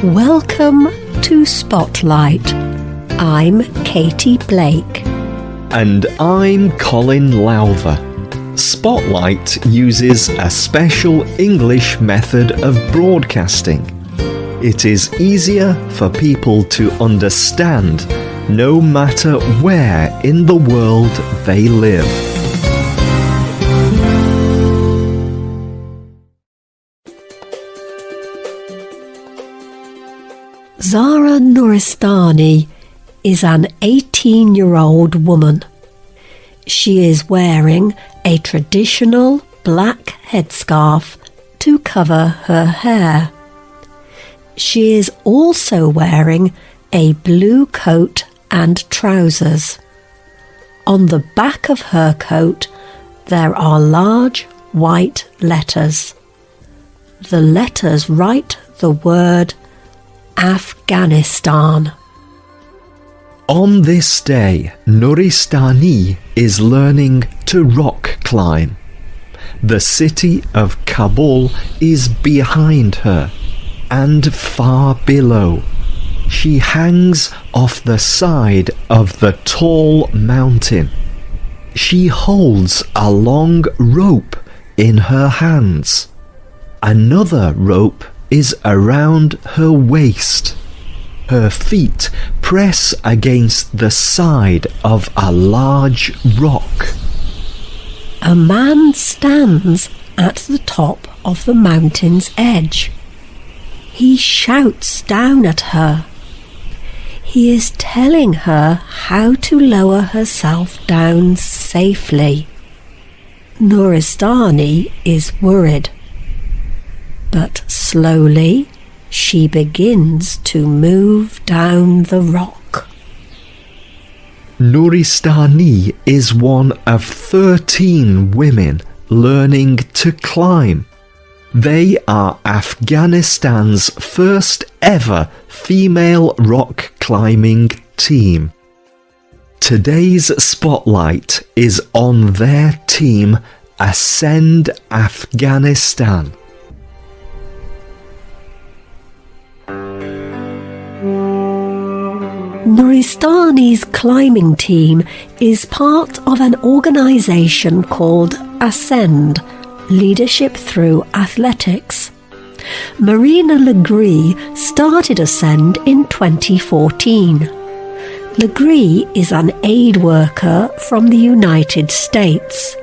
Welcome to Spotlight. I'm Katie Blake. And I'm Colin Lowther. Spotlight uses a special English method of broadcasting. It is easier for people to understand no matter where in the world they live. Zara Nuristani is an 18-year-old woman. She is wearing a traditional black headscarf to cover her hair. She is also wearing a blue coat and trousers. On the back of her coat, there are large white letters. The letters write the word Afghanistan. On this day, Nuristani is learning to rock climb. The city of Kabul is behind her, and far below. She hangs off the side of the tall mountain. She holds a long rope in her hands. Another rope is around her waist. Her feet press against the side of a large rock. A man stands at the top of the mountain's edge. He shouts down at her. He is telling her how to lower herself down safely. Nuristani is worried. But slowly she begins to move down the rock. Nuristani is one of 13 women learning to climb. They are Afghanistan's first ever female rock climbing team. Today's spotlight is on their team, Ascend Afghanistan. Nuristani's climbing team is part of an organisation called Ascend, Leadership Through Athletics. Marina Legree started Ascend in 2014. Legree is an aid worker from the United States,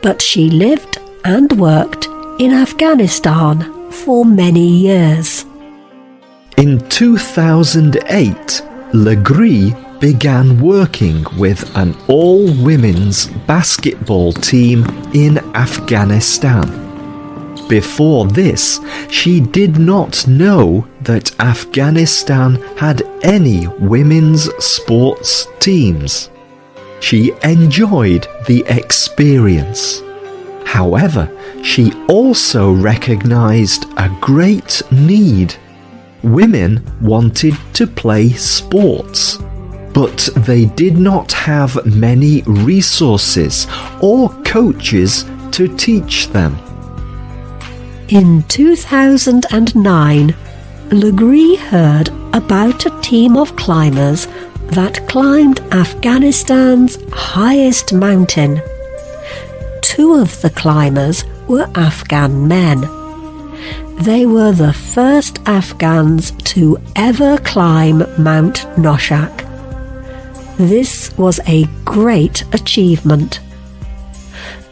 but she lived and worked in Afghanistan for many years. In 2008, Legree began working with an all-women's basketball team in Afghanistan. Before this, she did not know that Afghanistan had any women's sports teams. She enjoyed the experience. However, she also recognized a great need. Women wanted to play sports, but they did not have many resources or coaches to teach them. In 2009, Legree heard about a team of climbers that climbed Afghanistan's highest mountain. 2 of the climbers were Afghan men. They were the first Afghans to ever climb Mount Noshak. This was a great achievement.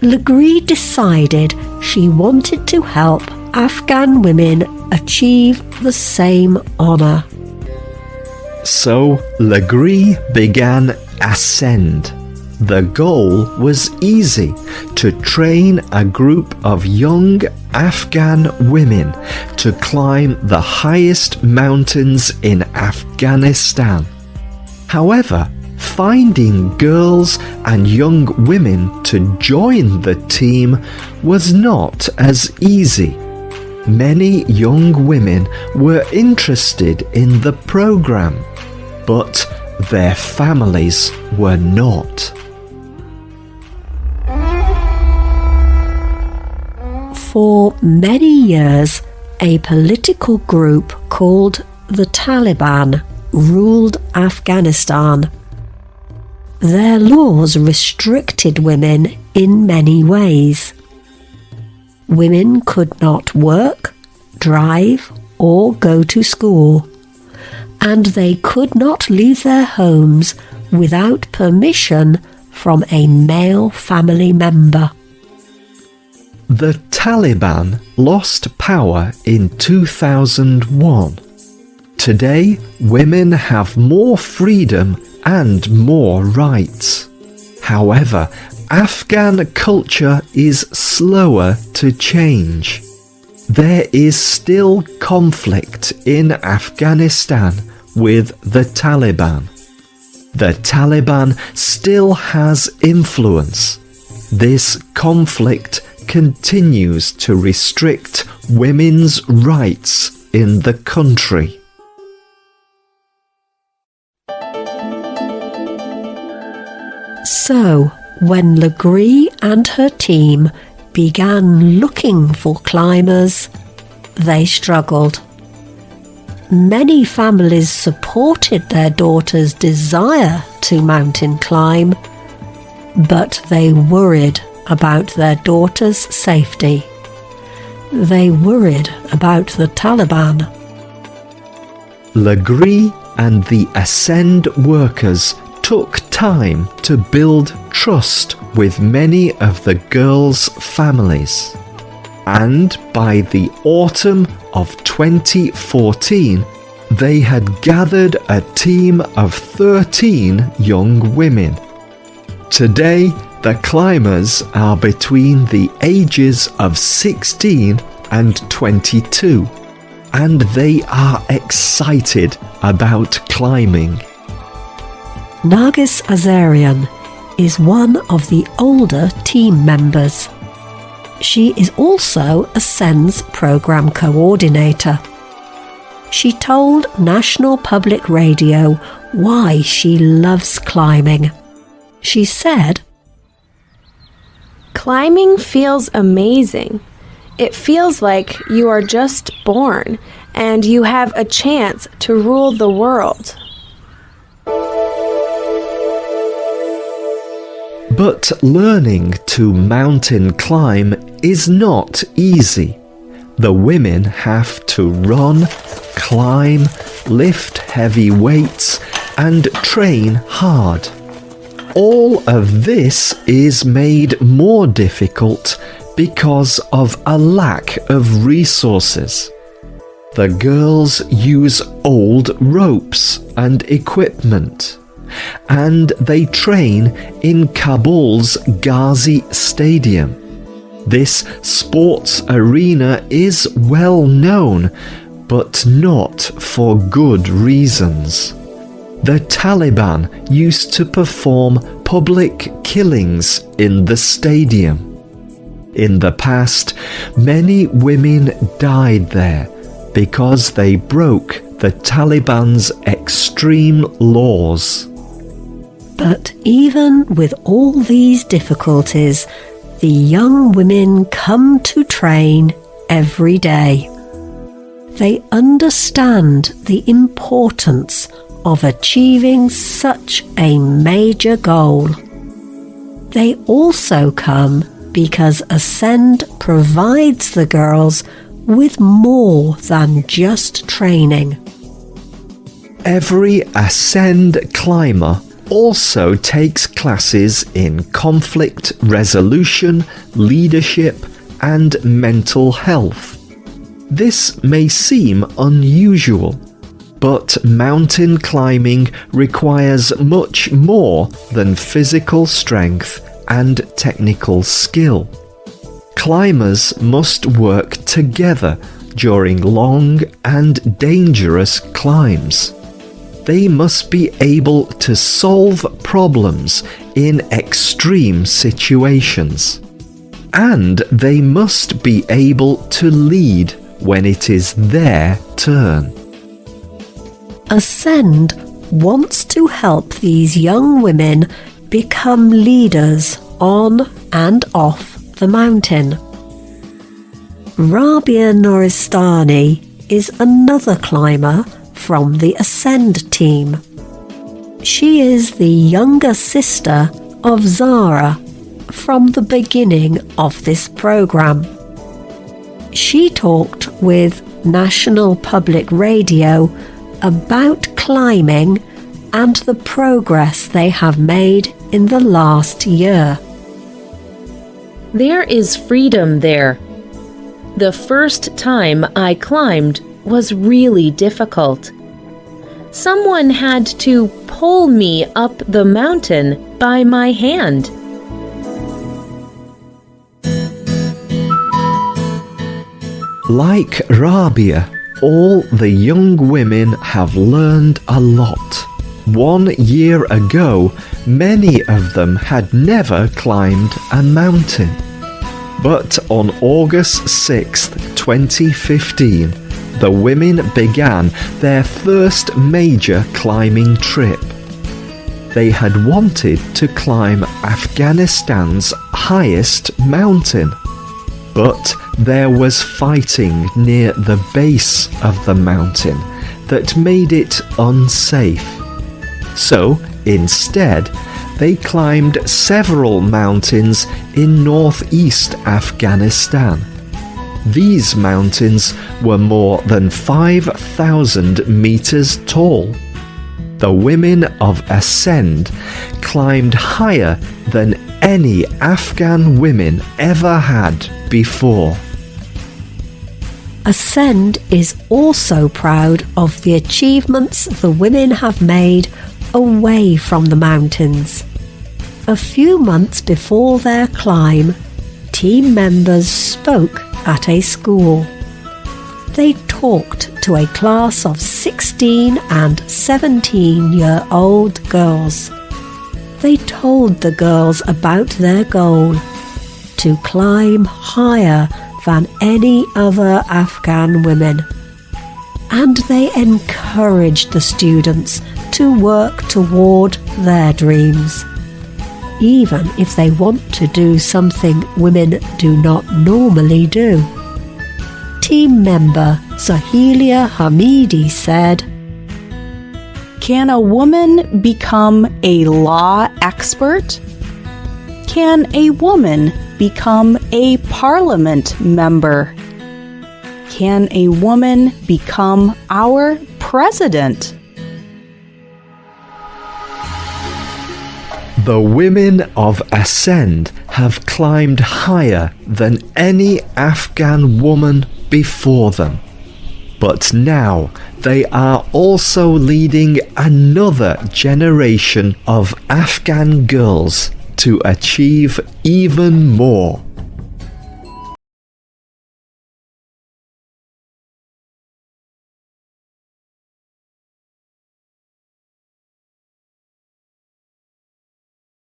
Legree decided she wanted to help Afghan women achieve the same honour. So Legree began Ascend. The goal was easy: to train a group of young Afghan women to climb the highest mountains in Afghanistan. However, finding girls and young women to join the team was not as easy. Many young women were interested in the program, but their families were not. For many years, a political group called the Taliban ruled Afghanistan. Their laws restricted women in many ways. Women could not work, drive, or go to school, and they could not leave their homes without permission from a male family member. The Taliban lost power in 2001. Today, women have more freedom and more rights. However, Afghan culture is slower to change. There is still conflict in Afghanistan with the Taliban. The Taliban still has influence. This conflict continues to restrict women's rights in the country. So, when Legree and her team began looking for climbers, they struggled. Many families supported their daughters' desire to mountain climb, but they worried about their daughters' safety. They worried about the Taliban. Legree and the Ascend workers took time to build trust with many of the girls' families. And by the autumn of 2014, they had gathered a team of 13 young women. Today, the climbers are between the ages of 16 and 22, and they are excited about climbing. Nargis Azarian is one of the older team members. She is also Ascend's program coordinator. She told National Public Radio why she loves climbing. She said, "Climbing feels amazing. It feels like you are just born and you have a chance to rule the world." But learning to mountain climb is not easy. The women have to run, climb, lift heavy weights, and train hard. All of this is made more difficult because of a lack of resources. The girls use old ropes and equipment, and they train in Kabul's Ghazi Stadium. This sports arena is well known, but not for good reasons. The Taliban used to perform public killings in the stadium. In the past, many women died there because they broke the Taliban's extreme laws. But even with all these difficulties, the young women come to train every day. They understand the importance of achieving such a major goal. They also come because Ascend provides the girls with more than just training. Every Ascend climber also takes classes in conflict resolution, leadership, and mental health. This may seem unusual, but mountain climbing requires much more than physical strength and technical skill. Climbers must work together during long and dangerous climbs. They must be able to solve problems in extreme situations. And they must be able to lead when it is their turn. Ascend wants to help these young women become leaders on and off the mountain. Rabia Noristani is another climber from the Ascend team. She is the younger sister of Zara from the beginning of this program. She talked with National Public Radio about climbing and the progress they have made in the last year. There is freedom there. The first time I climbed was really difficult. Someone had to pull me up the mountain by my hand. Like Rabia, all the young women have learned a lot. 1 year ago, many of them had never climbed a mountain. But on August 6, 2015, the women began their first major climbing trip. They had wanted to climb Afghanistan's highest mountain, but there was fighting near the base of the mountain that made it unsafe. So, instead, they climbed several mountains in northeast Afghanistan. These mountains were more than 5,000 meters tall. The women of Ascend climbed higher than any Afghan women ever had before. Ascend is also proud of the achievements the women have made away from the mountains. A few months before their climb, team members spoke at a school. They talked to a class of 16 and 17-year-old girls. They told the girls about their goal, to climb higher than any other Afghan women. And they encouraged the students to work toward their dreams, even if they want to do something women do not normally do. Team member Zahilia Hamidi said, "Can a woman become a law expert? Can a woman become a parliament member? Can a woman become our president?" The women of Ascend have climbed higher than any Afghan woman before them. But now they are also leading another generation of Afghan girls to achieve even more.